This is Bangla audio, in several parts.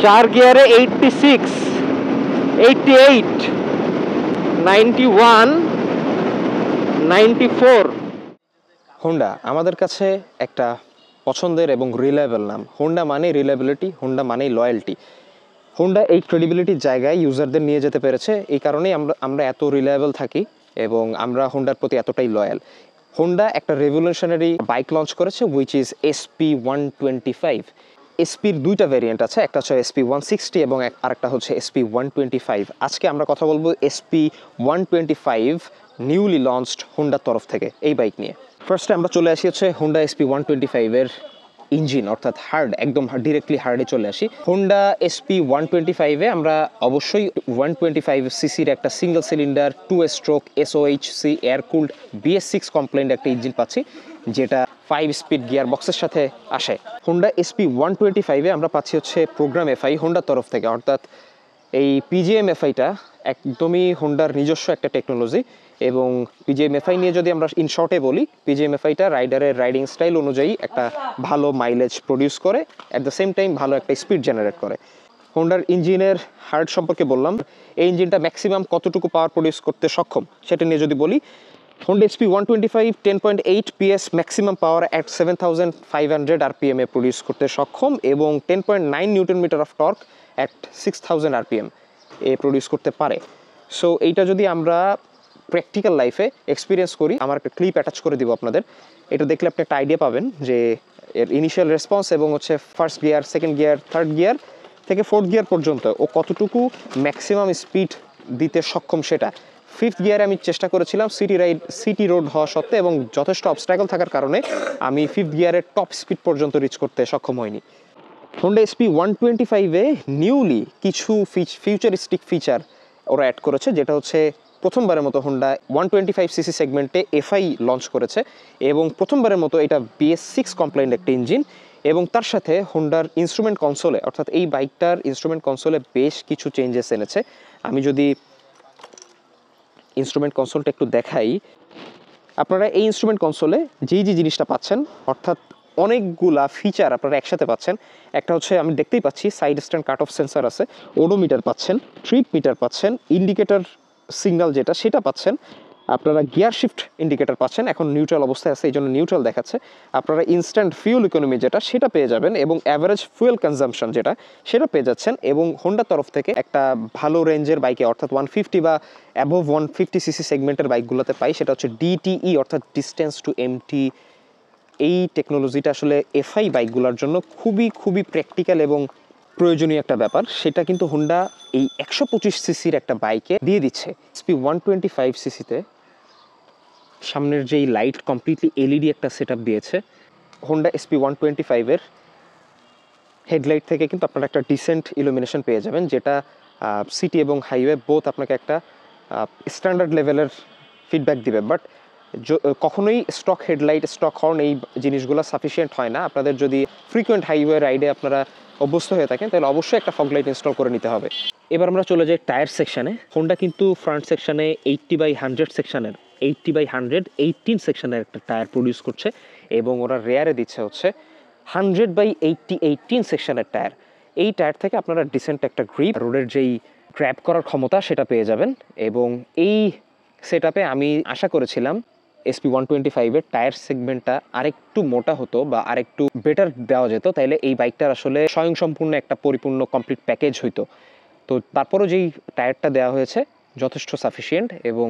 4 গিয়ারে 86, 88, 91, 94। হোন্ডা আমাদের কাছে একটা পছন্দের এবং রিলায়েবল নাম। হোন্ডা মানে রিলায়েবিলিটি, হোন্ডা মানেই লয়্যালটি। হোন্ডা এই ক্রেডিবিলিটির জায়গায় ইউজারদের নিয়ে যেতে পেরেছে, এই কারণেই আমরা এত রিলায়েবল থাকি এবং আমরা হোন্ডার প্রতি এতটাই লয়াল। হোন্ডা একটা রেভলিউশনারি বাইক লঞ্চ করেছে, উইচ ইজ SP125। এসপির দুইটা ভ্যারিয়েন্ট আছে, একটা হচ্ছে SP160 এবং আরেকটা হচ্ছে SP125। আজকে আমরা কথা বলবো SP125 নিউলি লঞ্চড হোন্ডার তরফ থেকে এই বাইক নিয়ে। ফার্স্টে আমরা চলে আসি হচ্ছে হোন্ডা SP125-এর ইঞ্জিন, অর্থাৎ হার্ড, একদম ডিরেক্টলি হার্ডে চলে আসি। হোন্ডা SP125-এ আমরা অবশ্যই 125 সিসির একটা single cylinder 2 stroke SOHC air cooled BS6 compliant একটা ইঞ্জিন পাচ্ছি, যেটা 5 স্পিড গিয়ার বক্সের সাথে আসে। হোন্ডা SP125-এ আমরা পাচ্ছি হচ্ছে প্রোগ্রাম এফআই হোন্ডার তরফ থেকে, অর্থাৎ এই PGM এফআইটা একদমই হোন্ডার নিজস্ব একটা টেকনোলজি। এবং PGM এফআই নিয়ে যদি আমরা ইন শর্টে বলি, PGM এফআইটা রাইডারের রাইডিং স্টাইল অনুযায়ী একটা ভালো মাইলেজ প্রডিউস করে, অ্যাট দ্য সেম টাইম ভালো একটা স্পিড জেনারেট করে। হোন্ডার ইঞ্জিনের হার্ড সম্পর্কে বললাম, এই ইঞ্জিনটা ম্যাক্সিমাম কতটুকু পাওয়ার প্রডিউস করতে সক্ষম সেটা নিয়ে যদি বলি, Honda SP125 10.8 PS maximum power at 7500 RPM এ প্রডিউস করতে সক্ষম এবং 10.9 newton metre of torque at 6000 RPM এ প্রডিউস করতে পারে। সো এইটা যদি আমরা প্র্যাকটিক্যাল লাইফে এক্সপিরিয়েন্স করি, আমার একটা ক্লিপ অ্যাটাচ করে দিব আপনাদের, এটা দেখলে আপনি একটা আইডিয়া পাবেন যে এর ইনিশিয়াল রেসপন্স এবং হচ্ছে first gear, second gear, third gear থেকে ফোর্থ গিয়ার পর্যন্ত ও কতটুকু ম্যাক্সিমাম স্পিড দিতে সক্ষম সেটা। ফিফথ গিয়ারে আমি চেষ্টা করেছিলাম সিটি রোড হওয়া সত্ত্বেও এবং যথেষ্ট অবস্ট্রাগল থাকার কারণে আমি ফিফথ গিয়ারের টপ স্পিড পর্যন্ত রিচ করতে সক্ষম হইনি। হোন্ডা SP125-এ নিউলি কিছু ফিউচারিস্টিক ফিচার ওরা অ্যাড করেছে, যেটা হচ্ছে প্রথমবারের মতো হোন্ডা 125cc সেগমেন্টে এফআই লঞ্চ করেছে এবং প্রথমবারের মতো এটা BS6 কমপ্লায়েন্ট একটা ইঞ্জিন। এবং তার সাথে হোন্ডার ইনস্ট্রুমেন্ট কনসোলে, অর্থাৎ এই বাইকটার ইনস্ট্রুমেন্ট কনসোলে বেশ কিছু চেঞ্জেস এনেছে। আমি যদি ইনস্ট্রুমেন্ট কনসোলটা একটু দেখাই, আপনারা এই ইনস্ট্রুমেন্ট কনসোলে যেই জিনিসটা পাচ্ছেন, অর্থাৎ অনেকগুলা ফিচার আপনারা একসাথে পাচ্ছেন। একটা হচ্ছে আমি দেখতেই পাচ্ছি side stand cut off sensor আছে, ওডোমিটার পাচ্ছেন, ট্রিপ মিটার পাচ্ছেন, ইন্ডিকেটর সিগন্যাল যেটা সেটা পাচ্ছেন, আপনারা গিয়ার শিফট ইন্ডিকেটর পাচ্ছেন, এখন নিউট্রাল অবস্থায় আছে এই জন্য নিউট্রাল দেখাচ্ছে। আপনারা ইনস্ট্যান্ট ফিউল ইকোনমি যেটা সেটা পেয়ে যাবেন এবং অ্যাভারেজ ফুয়েল কনজাম্পশন যেটা সেটা পেয়ে যাচ্ছেন। এবং হোন্ডার তরফ থেকে একটা ভালো রেঞ্জের বাইকে, অর্থাৎ 150 বা অ্যাবভ 150cc সেগমেন্টের বাইকগুলোতে পাই, সেটা হচ্ছে DTE অর্থাৎ ডিস্টেন্স টু এমটি। এই টেকনোলজিটা আসলে এফআই বাইকগুলোর জন্য খুবই প্র্যাকটিক্যাল এবং প্রয়োজনীয় একটা ব্যাপার, সেটা কিন্তু হোন্ডা এই 125cc একটা বাইকে দিয়ে দিচ্ছে। SP125cc-তে সামনের যেই লাইট কমপ্লিটলি এলইডি একটা সেটআপ দিয়েছে। হোন্ডা SP125-এর হেডলাইট থেকে কিন্তু আপনারা একটা ডিসেন্ট ইলুমিনেশন পেয়ে যাবেন, যেটা সিটি এবং হাইওয়ে বোথ আপনাকে একটা স্ট্যান্ডার্ড লেভেলের ফিডব্যাক দিবে। বাট কখনোই স্টক হেডলাইট, স্টক হর্ন এই জিনিসগুলো সাফিসিয়েন্ট হয় না। আপনাদের যদি ফ্রিকোয়েন্ট হাইওয়ে রাইডে আপনারা অভ্যস্ত হয়ে থাকেন তাহলে অবশ্যই একটা ফগ লাইট ইনস্টল করে নিতে হবে। এবার আমরা চলে যাই টায়ার সেকশানে। হোন্ডা কিন্তু ফ্রন্ট সেকশানে 80/100 সেকশানের 80/118 সেকশানের একটা টায়ার প্রডিউস করছে এবং ওরা রেয়ারে দিচ্ছে হচ্ছে 100/80 সেকশানের টায়ার। এই টায়ার থেকে আপনারা ডিসেন্ট একটা গ্রিপ, রোডের যেই গ্র্যাব করার ক্ষমতা সেটা পেয়ে যাবেন। এবং এই সেটআপে আমি আশা করেছিলাম SP125-এর টায়ার সেগমেন্টটা আরেকটু মোটা হতো বা আরেকটু বেটার দেওয়া যেত, তাইলে এই বাইকটার আসলে স্বয়ংসম্পূর্ণ একটা পরিপূর্ণ কমপ্লিট প্যাকেজ হইতো। তো তারপরও যেই টায়ারটা দেওয়া হয়েছে যথেষ্ট সাফিসিয়েন্ট এবং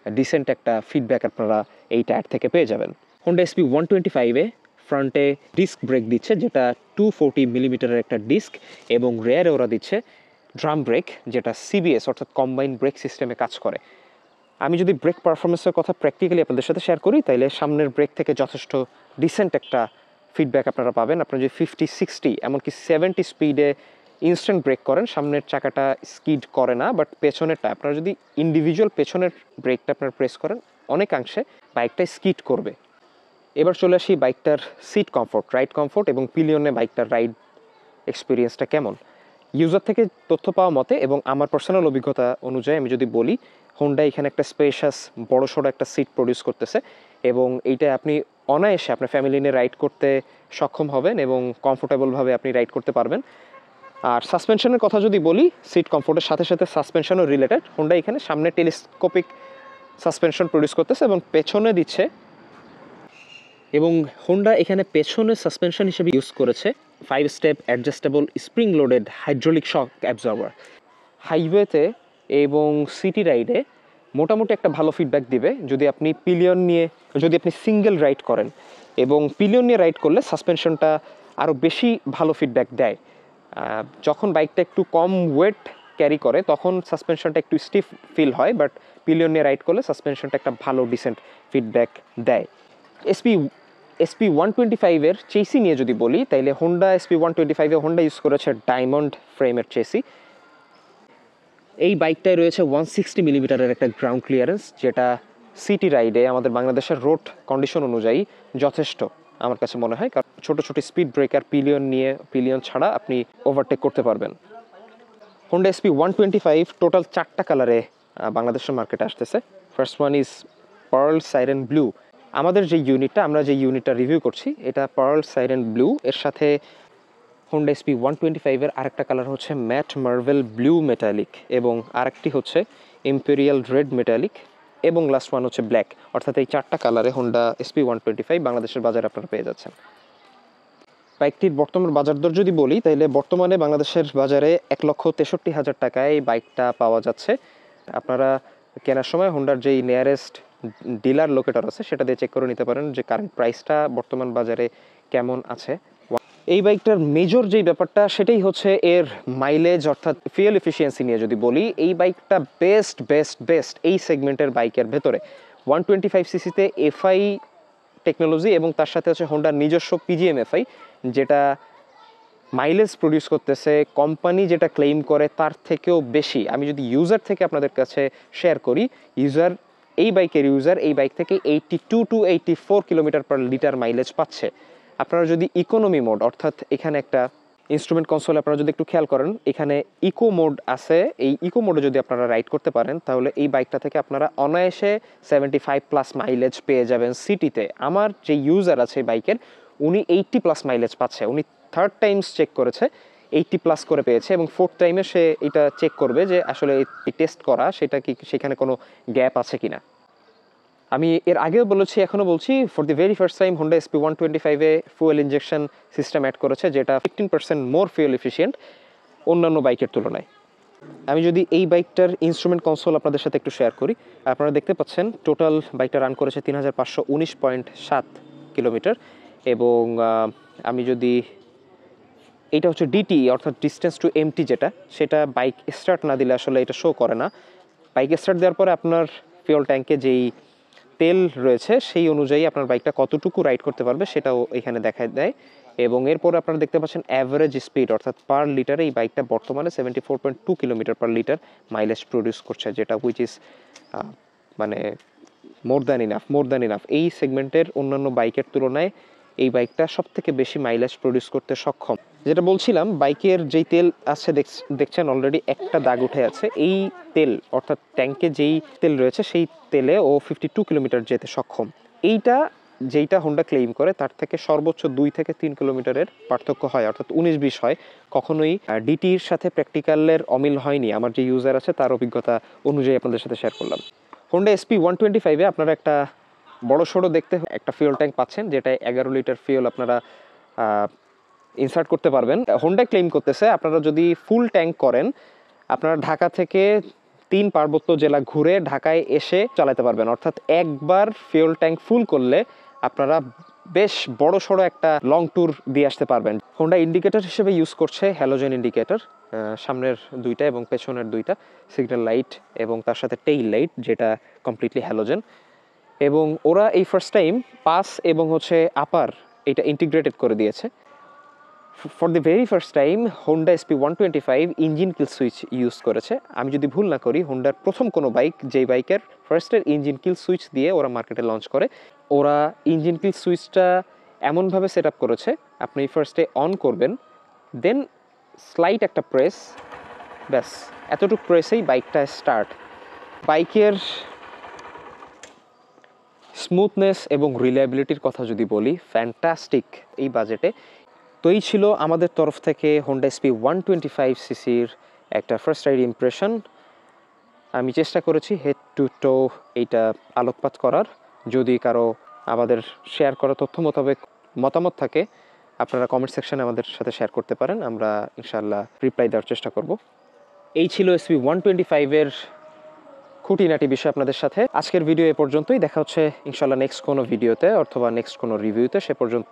ডিসেন্ট একটা ফিডব্যাক আপনারা এই টায়ার থেকে পেয়ে যাবেন। হোন্ডা SP125-এ ফ্রন্টে ডিস্ক ব্রেক দিচ্ছে, যেটা 240 মিলিমিটারের একটা ডিস্ক এবং রেয়ারে ওরা দিচ্ছে ড্রাম ব্রেক, যেটা CBS অর্থাৎ কম্বাইন্ড ব্রেক সিস্টেমে কাজ করে। আমি যদি ব্রেক পারফরমেন্সের কথা প্র্যাকটিক্যালি আপনাদের সাথে শেয়ার করি, তাইলে সামনের ব্রেক থেকে যথেষ্ট ডিসেন্ট একটা ফিডব্যাক আপনারা পাবেন। আপনারা যদি 50, 60 এমনকি 70 স্পিডে ইনস্ট্যান্ট ব্রেক করেন, সামনের চাকাটা স্কিড করে না, বাট পেছনেরটা আপনারা যদি ইন্ডিভিজুয়াল পেছনের ব্রেকটা আপনারা প্রেস করেন, অনেকাংশে বাইকটা স্কিড করবে। এবার চলে আসি বাইকটার সিট কমফোর্ট, রাইড কমফোর্ট এবং পিলিয়নে বাইকটার রাইড এক্সপিরিয়েন্সটা কেমন। ইউজার থেকে তথ্য পাওয়া মতে এবং আমার পার্সোনাল অভিজ্ঞতা অনুযায়ী আমি যদি বলি, হোন্ডা এখানে একটা স্পেশাস বড়সড় একটা সিট প্রডিউস করতেছে এবং এইটা আপনি অনায়াসে আপনার ফ্যামিলি নিয়ে রাইড করতে সক্ষম হবেন এবং কমফোর্টেবলভাবে আপনি রাইড করতে পারবেন। আর সাসপেনশনের কথা যদি বলি, সিট কমফোর্টের সাথে সাথে সাসপেনশনও রিলেটেড। হোন্ডা এখানে সামনে টেলিস্কোপিক সাসপেনশন প্রডিউস করতেছে এবং পেছনে দিচ্ছে, এবং হোন্ডা এখানে পেছনে সাসপেনশন হিসেবে ইউজ করেছে 5 step adjustable spring loaded hydraulic shock absorber. হাইওয়েতে এবং সিটি রাইডে মোটামুটি একটা ভালো ফিডব্যাক দিবে যদি আপনি সিঙ্গেল রাইড করেন, এবং পিলিয়ন নিয়ে রাইড করলে সাসপেনশনটা আরও বেশি ভালো ফিডব্যাক দেয়। যখন বাইকটা একটু কম ওয়েট ক্যারি করে তখন সাসপেনশনটা একটু স্টিফ ফিল হয়, বাট পিলিয়ন নিয়ে রাইড করলে সাসপেনশনটা একটা ভালো ডিসেন্ট ফিডব্যাক দেয়। এসপি 125-এর চেসি নিয়ে যদি বলি, তাইলে হোন্ডা এসপি 125-এ হোন্ডা ইউজ করেছে ডায়মন্ড ফ্রেমের চেসি। এই বাইকটায় রয়েছে 160 মিলিমিটারের একটা গ্রাউন্ড ক্লিয়ারেন্স, যেটা সিটি রাইডে আমাদের বাংলাদেশের রোড কন্ডিশন অনুযায়ী যথেষ্ট আমার কাছে মনে হয়, কারণ ছোটো ছোটো স্পিড ব্রেকার পিলিয়ন ছাড়া আপনি ওভারটেক করতে পারবেন। হোন্ডা এসপি 125 টোটাল 4টা কালারে বাংলাদেশের মার্কেটে আসতেছে। First one is pearl siren blue. আমরা যে ইউনিটটা রিভিউ করছি এটা পার্ল সাইরেন ব্লু। এর সাথে হোন্ডা এসপি 125-এর আরেকটা কালার হচ্ছে ম্যাট মার্ভেল ব্লু মেটালিক, এবং আরেকটি হচ্ছে ইম্পেরিয়াল রেড মেটালিক, এবং লাস্ট ওয়ান হচ্ছে ব্ল্যাক। অর্থাৎ এই 4টা কালারে হোন্ডা এসপি 125 বাংলাদেশের বাজারে আপনারা পেয়ে যাচ্ছেন। বাইকটির বর্তমান বাজার দর যদি বলি, তাহলে বর্তমানে বাংলাদেশের বাজারে 1,63,000 টাকায় এই বাইকটা পাওয়া যাচ্ছে। আপনারা কেনার সময় হোন্ডার যেই নিয়ারেস্ট ডিলার লোকেটর আছে সেটা দিয়ে চেক করে নিতে পারেন যে কারেন্ট প্রাইসটা বর্তমান বাজারে কেমন আছে। এই বাইকটার মেজর যেই ব্যাপারটা সেটাই হচ্ছে এর মাইলেজ, অর্থাৎ ফিউয়েল এফিসিয়েন্সি নিয়ে যদি বলি, এই বাইকটা বেস্ট এই সেগমেন্টের বাইকের ভেতরে। 125 সিসিতে এফআই টেকনোলজি এবং তার সাথে হচ্ছে হোন্ডার নিজস্ব পিজিএম এফআই, যেটা মাইলেজ প্রডিউস করতেছে কোম্পানি যেটা ক্লেইম করে তার থেকেও বেশি। আমি যদি ইউজার থেকে আপনাদের কাছে শেয়ার করি, এই বাইক থেকে 82 to 84 kilometre per litre mileage পাচ্ছে। আপনারা যদি ইকোনমি মোড, অর্থাৎ এখানে একটা ইনস্ট্রুমেন্ট কনসোল আপনারা যদি একটু খেয়াল করেন, এখানে ইকো মোড আছে, এই ইকো মোডে যদি আপনারা রাইড করতে পারেন তাহলে এই বাইকটা থেকে আপনারা অনায়াসে 75+ মাইলেজ পেয়ে যাবেন সিটিতে। আমার যে ইউজার আছে এই বাইকের, উনি 80+ মাইলেজ পাচ্ছে। উনি 3rd টাইমস চেক করেছে, 80+ করে পেয়েছে, এবং 4th টাইমে সে এটা চেক করবে যে আসলে এই টেস্ট করা সেটা কি সেখানে কোনো গ্যাপ আছে কিনা। আমি এর আগেও বলেছি, এখনও বলছি, for the very first time Honda SP 125-এ ফুয়েল ইঞ্জেকশন সিস্টেম অ্যাড করেছে, যেটা 15% মোর ফুয়েল এফিশিয়েন্ট অন্যান্য বাইকের তুলনায়। আমি যদি এই বাইকটার ইনস্ট্রুমেন্ট কনসোল আপনাদের সাথে একটু শেয়ার করি, আপনারা দেখতে পাচ্ছেন টোটাল বাইকটা রান করেছে 3519.7 কিলোমিটার, এবং আমি যদি এইটা হচ্ছে ডিটি, অর্থাৎ ডিস্টেন্স টু এমটি, সেটা বাইক স্টার্ট না দিলে আসলে এটা শো করে না। বাইক স্টার্ট দেওয়ার পরে আপনার ফিউল ট্যাঙ্কে যেই তেল রয়েছে সেই অনুযায়ী আপনার বাইকটা কতটুকু রাইড করতে পারবে সেটাও এখানে দেখায় দেয়। এবং এরপর আপনারা দেখতে পাচ্ছেন অ্যাভারেজ স্পিড, অর্থাৎ পার লিটারে এই বাইকটা বর্তমানে 74.2 kilometre per litre mileage produce করছে, যেটা হুইচ ইজ মানে মোর দ্যান ইনাফ। এই সেগমেন্টের অন্যান্য বাইকের তুলনায় এই বাইকটা সব থেকে বেশি মাইলেজ প্রডিউস করতে সক্ষম। যেটা বলছিলাম, বাইকের যেই তেল আছে দেখছেন অলরেডি একটা দাগ উঠে আছে। এই তেল, অর্থাৎ ট্যাঙ্কে যেই তেল রয়েছে সেই তেলে ও 52 কিলোমিটার যেতে সক্ষম। যেইটা হোন্ডা ক্লেইম করে তার থেকে সর্বোচ্চ 2 থেকে 3 কিলোমিটারের পার্থক্য হয়, অর্থাৎ 19-20 হয়। কখনোই ডিটির সাথে প্র্যাকটিক্যালের অমিল হয়নি। আমার যে ইউজার আছে তার অভিজ্ঞতা অনুযায়ী আপনাদের সাথে শেয়ার করলাম। হোন্ডা এসপি 125-এ আপনারা একটা বড় সড়ো দেখতে একটা ফিউল ট্যাঙ্ক পাচ্ছেন, যেটা 11 লিটার ফিউল আপনারা ইনসার্ট করতে পারবেন। হোন্ডা ক্লেইম করতেছে আপনারা যদি ফুল ট্যাঙ্ক করেন, আপনারা ঢাকা থেকে 3 পার্বত্য জেলা ঘুরে ঢাকায় এসে চালাতে পারবেন। অর্থাৎ একবার ফিউল ট্যাঙ্ক ফুল করলে আপনারা বেশ বড় সড়ো একটা লং ট্যুর দিয়ে আসতে পারবেন। হোন্ডা ইন্ডিকেটর হিসেবে ইউজ করছে হ্যালোজেন ইন্ডিকেটর, সামনের 2টা এবং পেছনের 2টা সিগন্যাল লাইট, এবং তার সাথে টেইল লাইট যেটা কমপ্লিটলি হ্যালোজেন। এবং ওরা এই ফার্স্ট টাইম পাস এবং হচ্ছে আপার এটা ইন্টিগ্রেটেড করে দিয়েছে। For the very first time Honda SP 125 engine kill switch use করেছে। আমি যদি ভুল না করি, হোন্ডার প্রথম কোনো বাইক যেই বাইকের ফার্স্টের ইঞ্জিন কিল সুইচ দিয়ে ওরা মার্কেটে লঞ্চ করে। ওরা ইঞ্জিন কিল সুইচটা এমনভাবে সেট আপ করেছে, আপনি ফার্স্টে অন করবেন, দেন স্লাইট একটা প্রেস, ব্যাস এতটুকু প্রেসেই বাইকটা স্টার্ট। বাইকের স্মুথনেস এবং রিলায়েবিলিটির কথা যদি বলি, ফ্যান্টাস্টিক এই বাজেটে। তো এই ছিল আমাদের তরফ থেকে হোন্ডা এসপি 125 সিসির একটা ফার্স্ট রাইড ইমপ্রেশন। আমি চেষ্টা করেছি হেড টু টো এইটা আলোকপাত করার। যদি কারো আমাদের শেয়ার করা তথ্য মোতাবেক মতামত থাকে, আপনারা কমেন্ট সেকশনে আমাদের সাথে শেয়ার করতে পারেন, আমরা ইনশাআল্লাহ রিপ্লাই দেওয়ার চেষ্টা করব। এই ছিল এসপি 125-এর খুঁটিনাটি বিষয় আপনাদের সাথে। আজকের ভিডিও এ পর্যন্তই। দেখা হচ্ছে ইনশাআল্লাহ নেক্সট কোনো ভিডিওতে অথবা নেক্সট কোনো রিভিউতে। সে পর্যন্ত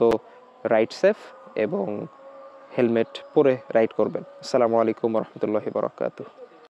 রাইড সেফ এবং হেলমেট পরে রাইড করবেন। আসসালামু আলাইকুম রহমতুল্লাহি বারাকাতুহু।